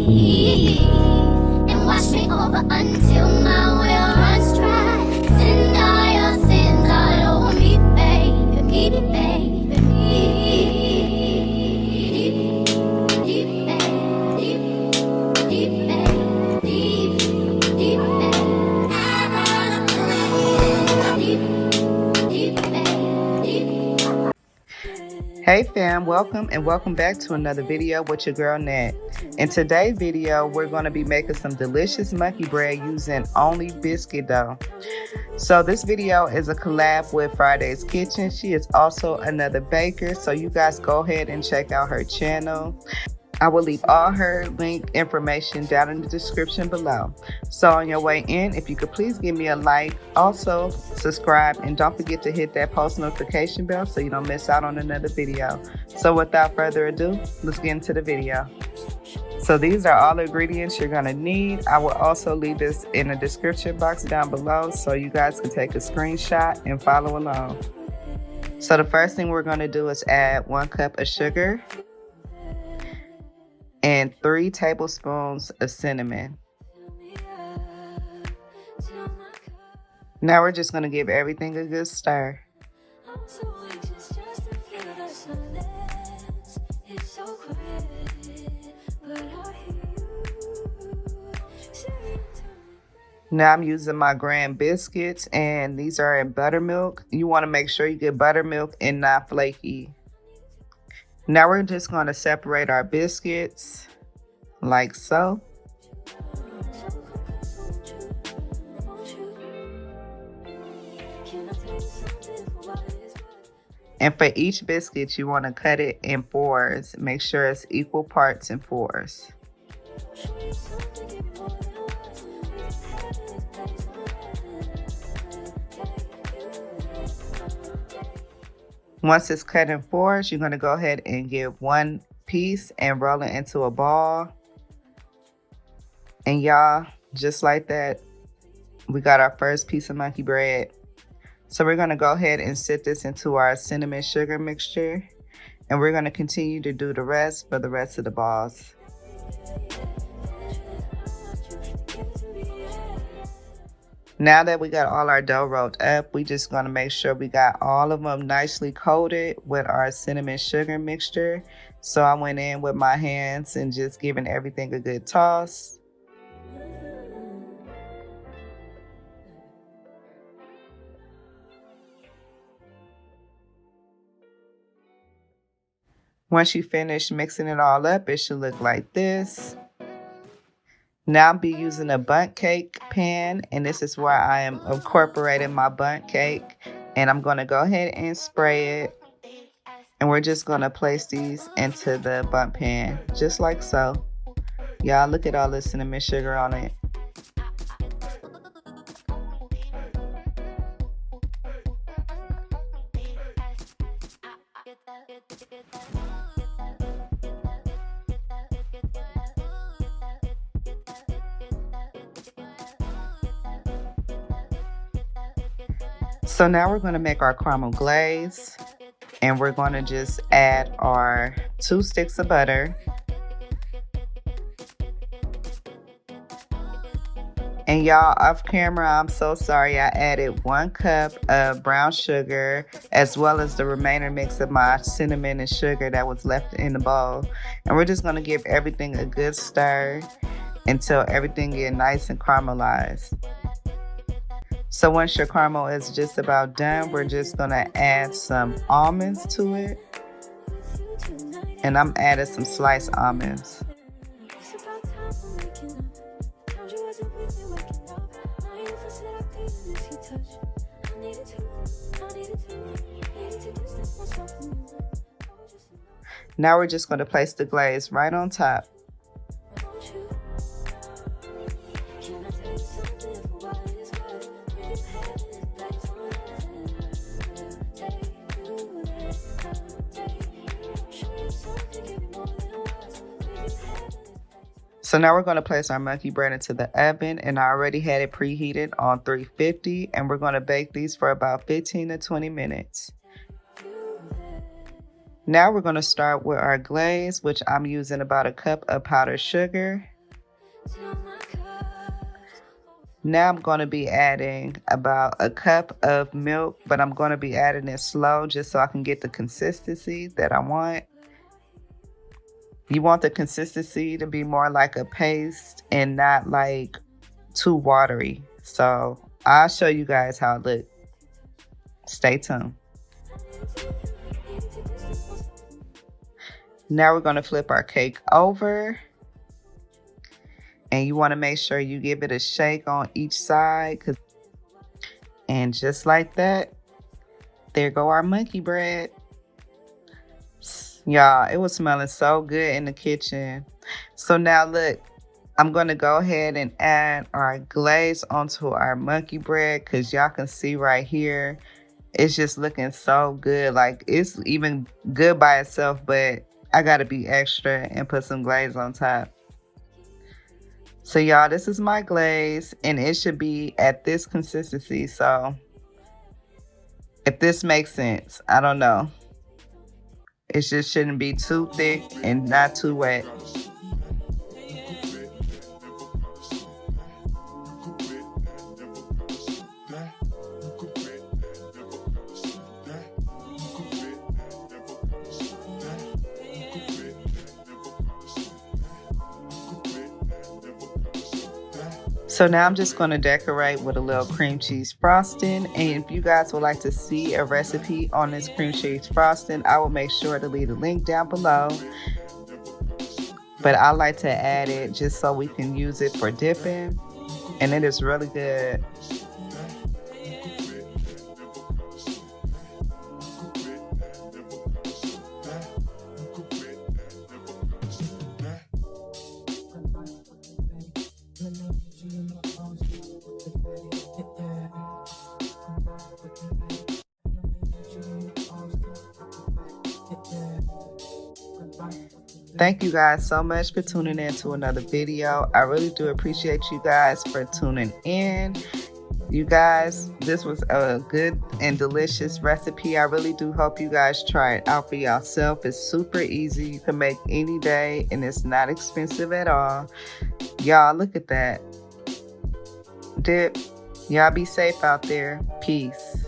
and wash me over until my well runs dry. Send all your sins all over me, baby, baby, baby, Hey fam, welcome and welcome back to another video with your girl Nat. In today's video, we're going to be making some delicious monkey bread using only biscuit dough. So this video is a collab with Friday's Kitchen. She is also another baker, so you guys go ahead and check out her channel. I will leave all her link information down in the description below. So on your way in, if you could please give me a like, also subscribe, and don't forget to hit that post notification bell so you don't miss out on another video. So without further ado, let's get into the video. So these are all the ingredients you're gonna need. I will also leave this in the description box down below so you guys can take a screenshot and follow along. So the first thing we're gonna do is add 1 cup of sugar and 3 tablespoons of cinnamon. Now we're just going to give everything a good stir. Now I'm using my Grand Biscuits, and these are in buttermilk. You want to make sure you get buttermilk and not flaky. Now we're just going to separate our biscuits like so. And for each biscuit, you want to cut it in 4s. Make sure it's equal parts in 4s. Once it's cut in 4s, you're going to go ahead and get 1 piece and roll it into a ball. And y'all, just like that, we got our first piece of monkey bread. So we're going to go ahead and sit this into our cinnamon sugar mixture. And we're going to continue to do the rest for the rest of the balls. Now that we got all our dough rolled up, we just going to make sure we got all of them nicely coated with our cinnamon sugar mixture. So I went in with my hands and just giving everything a good toss. Once you finish mixing it all up, it should look like this. Now I'll be using a bundt cake pan, and this is where I am incorporating my bundt cake. And I'm going to go ahead and spray it. And we're just going to place these into the bundt pan, just like so. Y'all, look at all the cinnamon sugar on it. So now we're going to make our caramel glaze, and we're going to just add our 2 sticks of butter. And y'all, off camera, I'm so sorry, I added 1 cup of brown sugar as well as the remainder mix of my cinnamon and sugar that was left in the bowl. And we're just going to give everything a good stir until everything gets nice and caramelized. So once your caramel is just about done, we're just going to add some almonds to it. And I'm adding some sliced almonds. Now we're just going to place the glaze right on top. So now we're going to place our monkey bread into the oven, and I already had it preheated on 350, and we're going to bake these for about 15 to 20 minutes. Now we're going to start with our glaze, which I'm using about a cup of powdered sugar. Now I'm going to be adding about a cup of milk, but I'm going to be adding it slow just so I can get the consistency that I want. You want the consistency to be more like a paste and not like too watery. So I'll show you guys how it looks. Stay tuned. Now we're going to flip our cake over. And you want to make sure you give it a shake on each side. And just like that, there go our monkey bread. Y'all, it was smelling so good in the kitchen. So now look, I'm going to go ahead and add our glaze onto our monkey bread because y'all can see right here, it's just looking so good. Like, it's even good by itself, but I got to be extra and put some glaze on top. So y'all, this is my glaze and it should be at this consistency. So if this makes sense, I don't know. It just shouldn't be too thick and not too wet. So now I'm just going to decorate with a little cream cheese frosting. And if you guys would like to see a recipe on this cream cheese frosting, I will make sure to leave a link down below. But I like to add it just so we can use it for dipping. And it is really good. Thank you guys so much for tuning in to another video. I really do appreciate you guys for tuning in. You guys, this was a good and delicious recipe. I really do hope you guys try it out for yourself. It's super easy. You can make any day and it's not expensive at all. Y'all, look at that. Dip. Y'all be safe out there. Peace.